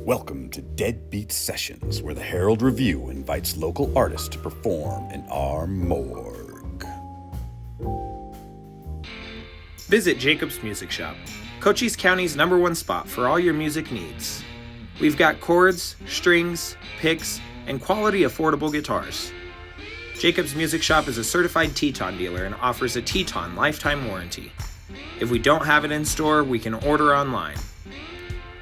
Welcome to Deadbeat Sessions, where the Herald Review invites local artists to perform in our morgue. Visit Jacob's Music Shop, Cochise County's #1 spot for all your music needs. We've got chords, strings, picks, and quality affordable guitars. Jacob's Music Shop is a certified Teton dealer and offers a Teton lifetime warranty. If we don't have it in store, we can order online.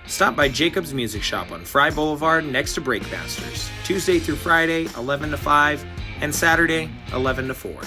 Stop by Jacob's Music Shop on Fry Boulevard next to Breakmasters, Tuesday through Friday, 11 to 5, and Saturday, 11 to 4.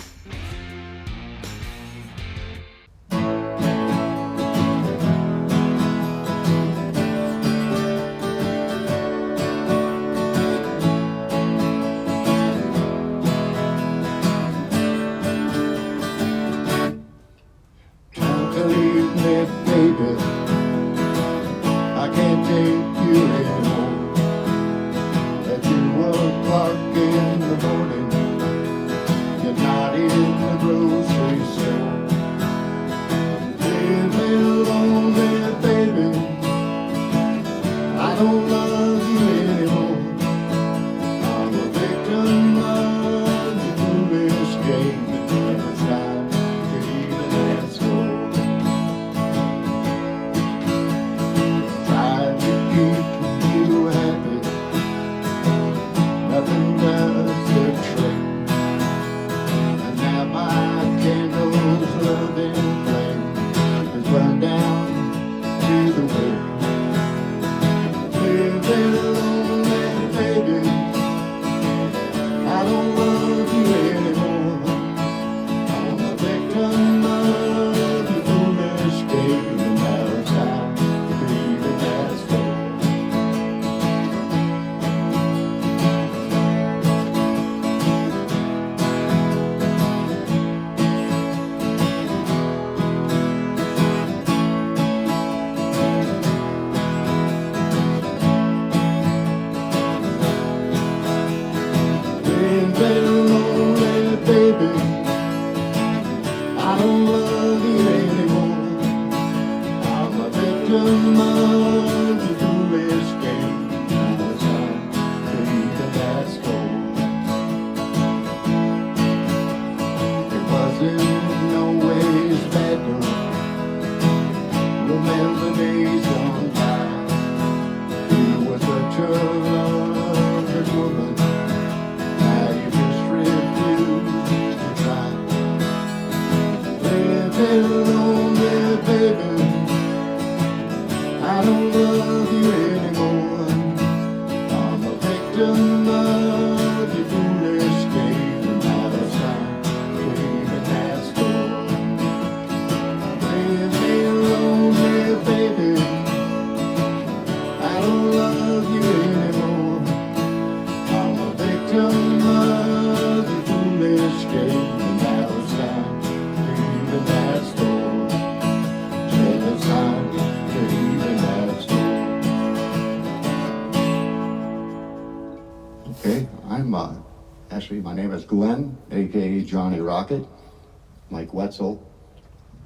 My name is Glenn, aka Johnny Rockit, Mike Wetzel.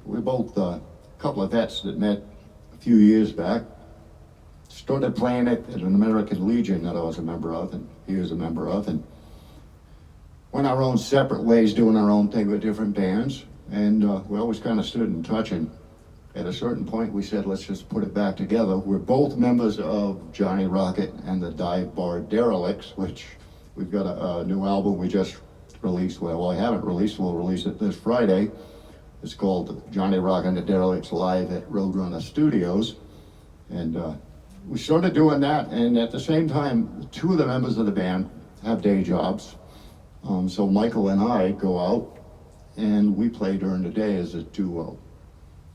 We're both a couple of vets that met a few years back. Started playing it at an American Legion that I was a member of, and he was a member of, and went our own separate ways, doing our own thing with different bands. And we always kind of stood in touch, and at a certain point we said, let's just put it back together. We're both members of Johnny Rockit and the dive bar Derelicts, which we've got a new album we just released. Well, I haven't released. We'll release it this Friday. It's called Johnny Rockit and the Derelicts Live at Roadrunner Studios. And we started doing that, and at the same time, two of the members of the band have day jobs. So Michael and I go out, and we play during the day as a duo.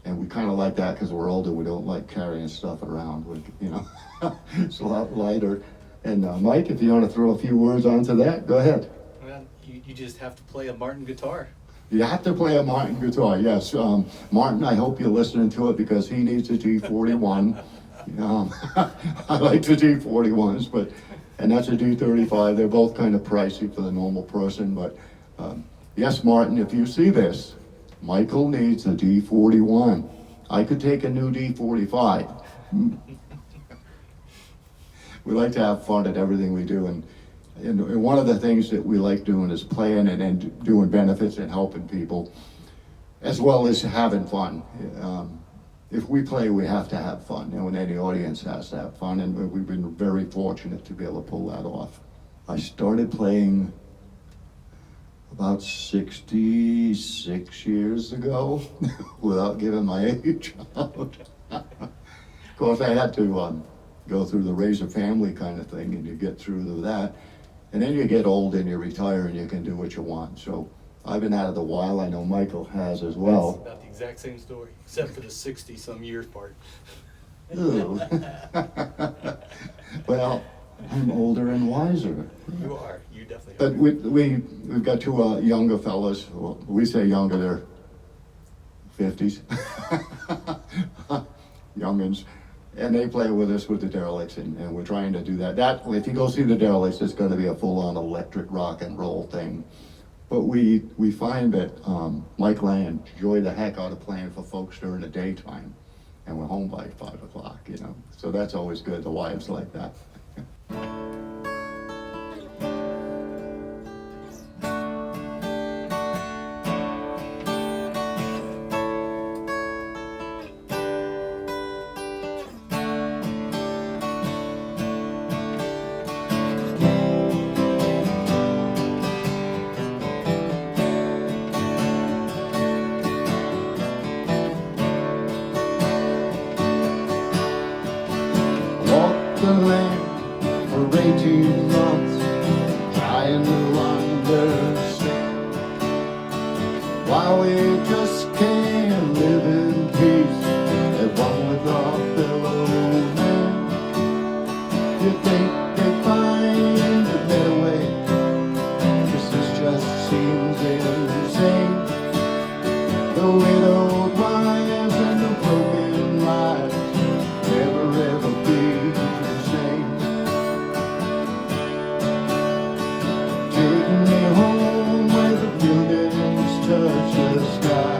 And we kind of like that because we're older. We don't like carrying stuff around. It's a lot lighter. And Mike, if you want to throw a few words onto that, go ahead. Well, you just have to play a Martin guitar. You have to play a Martin guitar, yes. Martin, I hope you're listening to it because he needs a D41. I like the D41s, and that's a D35. They're both kind of pricey for the normal person, but yes, Martin, if you see this, Michael needs a D41. I could take a new D45. We like to have fun at everything we do, and one of the things that we like doing is playing and doing benefits and helping people, as well as having fun. If we play, we have to have fun, and any audience has to have fun, and we've been very fortunate to be able to pull that off. I started playing about 66 years ago, without giving my age out. Of course, I had to go through the raise a family kind of thing, and you get through to that, and then you get old and you retire and you can do what you want. So I've been at it a while. I know Michael has as well. It's about the exact same story, except for the 60-some years part. Ooh. Well, I'm older and wiser. You are. You definitely But are. we've got two younger fellas. Well, we say younger, they're 50s. Youngins. And they play with us with the Derelicts, and we're trying to do that. If you go see the Derelicts, it's going to be a full-on electric rock and roll thing. But we find that Michael and I enjoy the heck out of playing for folks during the daytime, and we're home by 5 o'clock, you know. So that's always good. The wives like that. The land for 18 months, trying to understand why we just can't live in peace at one with our fellow man. You think they find a better way? This just seems insane. The widowed wives and the broken lives never ever be. Taking me home where the buildings touch the sky.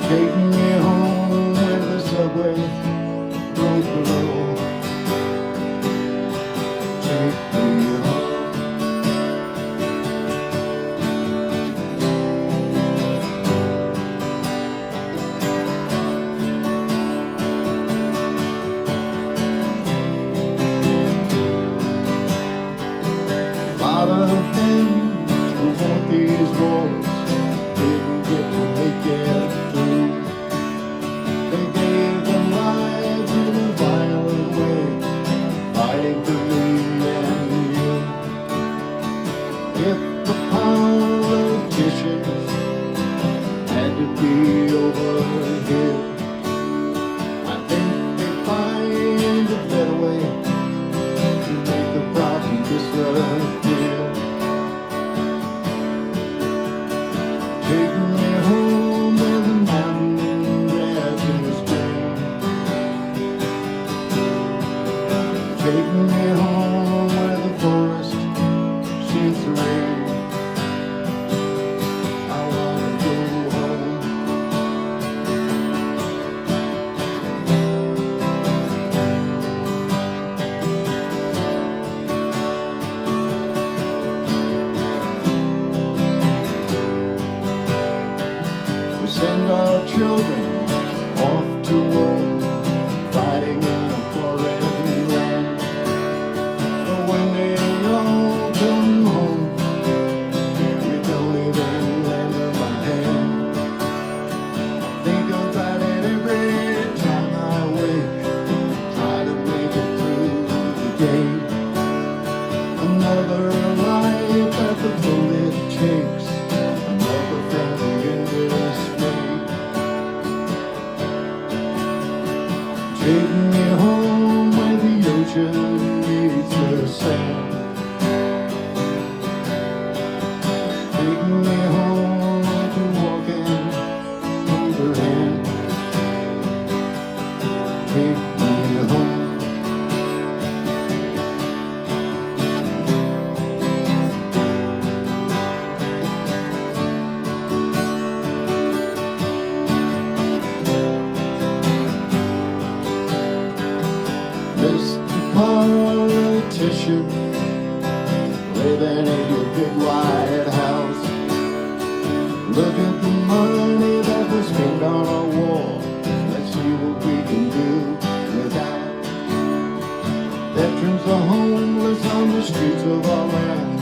Taking me home where the subway goes below. Take me home. A lot of them who fought these wars didn't get to make it through. They gave their lives in a violent way, fighting for me and you. If the politicians had to be over here, I think they'd find a better way to make the problem disappear. Taking me home where the mountain grass is green. Taking me home where the forest seems to rain. I wanna go home. We send our children off to war, fighting in a foreign land. But when they all come home, we don't even lend them a hand. Think about it every time I wake, try to make it through the day. Another life that the bullet takes, another family in dismay. Taking me home where the ocean meets the sand. Taking me home to walking hold her hand. Take me home. fishing, living in your big white house. Look at the money that was spent on our war. Let's see what we can do with that. Veterans are homeless on the streets of our land,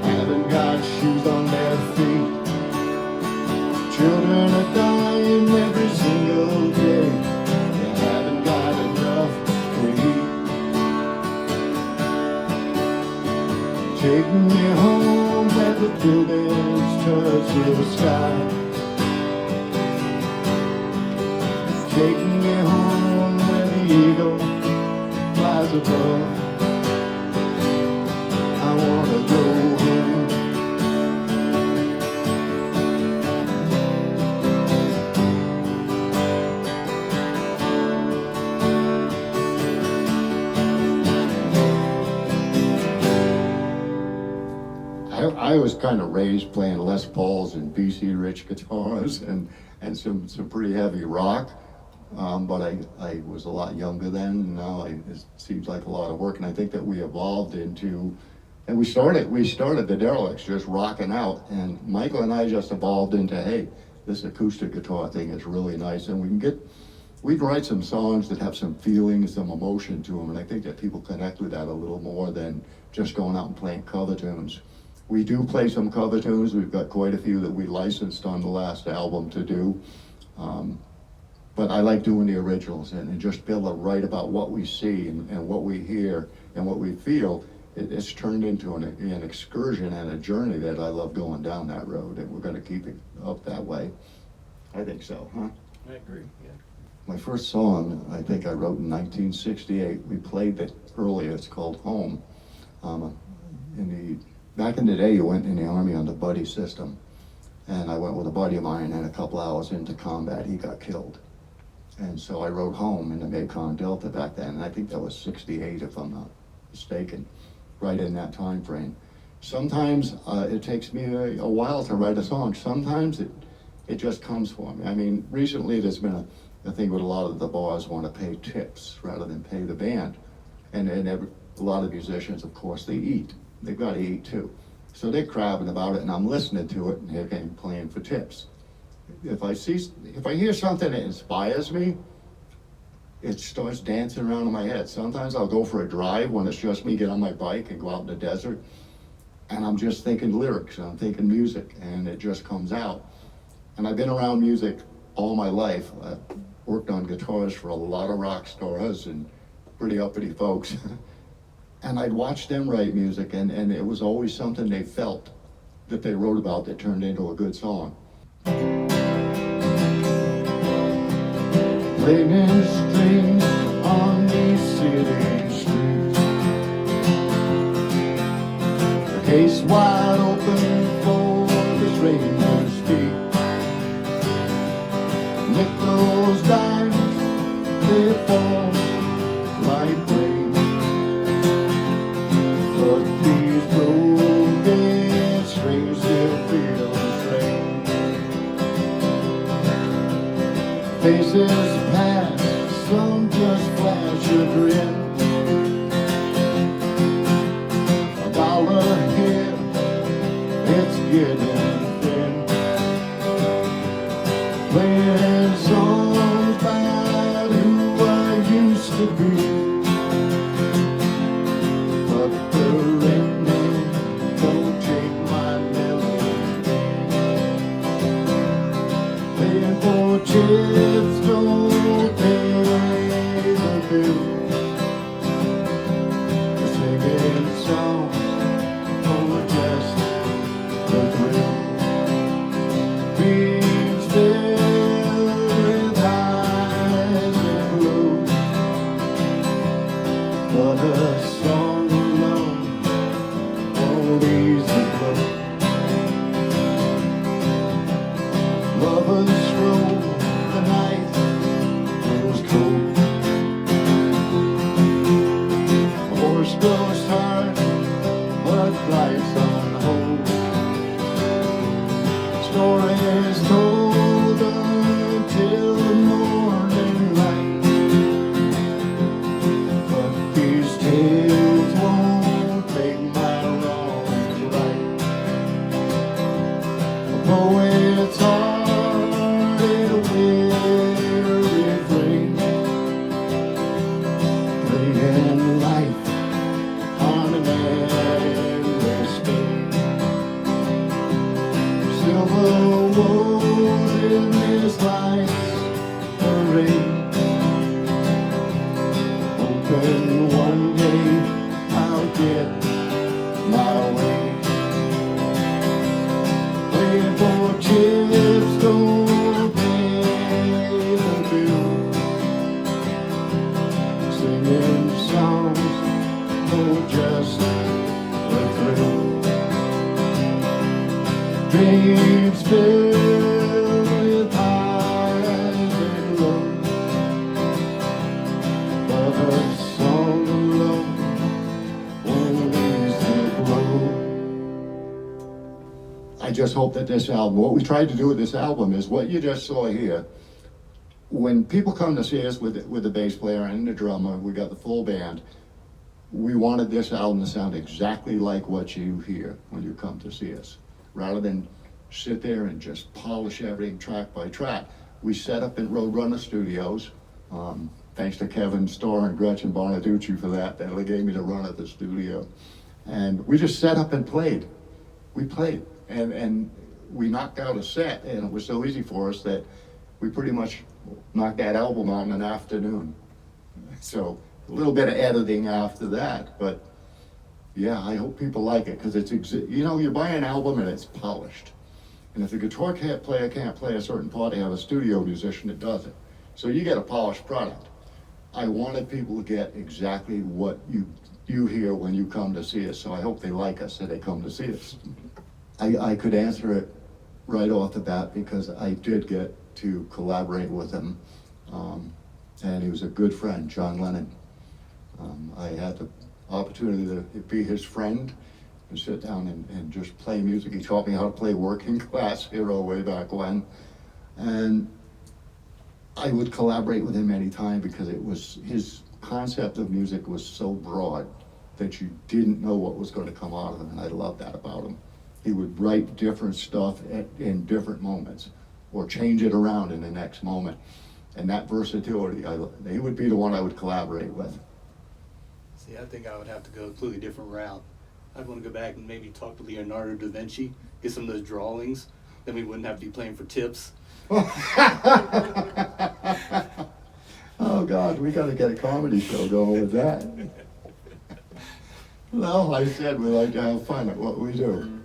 haven't got shoes on their feet. Children are dying every single day, they haven't got enough to eat. Take me home where the buildings touch the sky. Take me home where the eagle flies above. I wanna go home. I was kind of raised playing Les Pauls and BC Rich guitars and some pretty heavy rock, but I was a lot younger then, and now it seems like a lot of work, and I think that we evolved into, and we started the Derelicts just rocking out, and Michael and I just evolved into, hey, this acoustic guitar thing is really nice, and we can write some songs that have some feeling, some emotion to them, and I think that people connect with that a little more than just going out and playing cover tunes. We do play some cover tunes. We've got quite a few that we licensed on the last album to do. But I like doing the originals and just be able to write about what we see and what we hear and what we feel. It's turned into an excursion and a journey that I love going down that road, and we're going to keep it up that way. I think so, huh? I agree, yeah. My first song, I think I wrote in 1968. We played it earlier. It's called Home. Back in the day, you went in the Army on the buddy system, and I went with a buddy of mine, and a couple hours into combat, he got killed. And so I wrote Home in the Mekong Delta back then, and I think that was 68, if I'm not mistaken, right in that time frame. Sometimes it takes me a while to write a song. Sometimes it just comes for me. I mean, recently there's been a thing with a lot of the bars want to pay tips rather than pay the band. And a lot of musicians, of course, they eat. They've got to eat too. So they're crabbing about it, and I'm listening to it, and they're getting playing for tips. If I hear something that inspires me, it starts dancing around in my head. Sometimes I'll go for a drive when it's just me, get on my bike and go out in the desert, and I'm just thinking lyrics, and I'm thinking music, and it just comes out. And I've been around music all my life. I've worked on guitars for a lot of rock stars and pretty uppity folks. And I'd watch them write music, and it was always something they felt that they wrote about that turned into a good song. Playing strings on these city streets, the case wide open for the stranger's feet. Nickels, dimes, they fall like rain. But these broken strings still feel the same. Faces pass, some just flash a grin. $1 here, it's getting thin. Playing songs about who I used to be. Chips don't pay the bill. Singing songs for just the thrill. Being still with highs and lows, but a song alone won't ease the blow. Lovers stroll. The night was cold. A horse goes hard, but life's on hold. Stories told until the morning light, but these tales hoping one day I'll get my way. Playing for chips, don't pay the bill. Singing songs, oh, just a thrill. Dreams filled with highs and lows, but a song of love won't ease the blow. I just hope that this album, what we tried to do with this album is what you just saw here. When people come to see us with the bass player and the drummer, we got the full band. We wanted this album to sound exactly like what you hear when you come to see us. Rather than sit there and just polish everything track by track, we set up in Roadrunner Studios. Thanks to Kevin Starr and Gretchen Bonaducci for that. They gave me the run at the studio. And we just set up and played. We played. And we knocked out a set, and it was so easy for us that we pretty much knocked that album out in an afternoon. So a little bit of editing after that, but yeah, I hope people like it, because it's, you know, you buy an album and it's polished. And if the guitar player can't play a certain part, they have a studio musician that does it. So you get a polished product. I wanted people to get exactly what you hear when you come to see us, so I hope they like us and they come to see us. I could answer it right off the bat because I did get to collaborate with him, and he was a good friend, John Lennon. I had the opportunity to be his friend and sit down and just play music. He taught me how to play Working Class Hero way back when, and I would collaborate with him anytime because it was, his concept of music was so broad that you didn't know what was going to come out of him, and I loved that about him. He would write different stuff in different moments, or change it around in the next moment. And that versatility, he would be the one I would collaborate with. See, I think I would have to go a completely different route. I'd want to go back and maybe talk to Leonardo da Vinci, get some of those drawings, then we wouldn't have to be playing for tips. Oh God, we got to get a comedy show going with that. No, I said we like to have fun at what we do.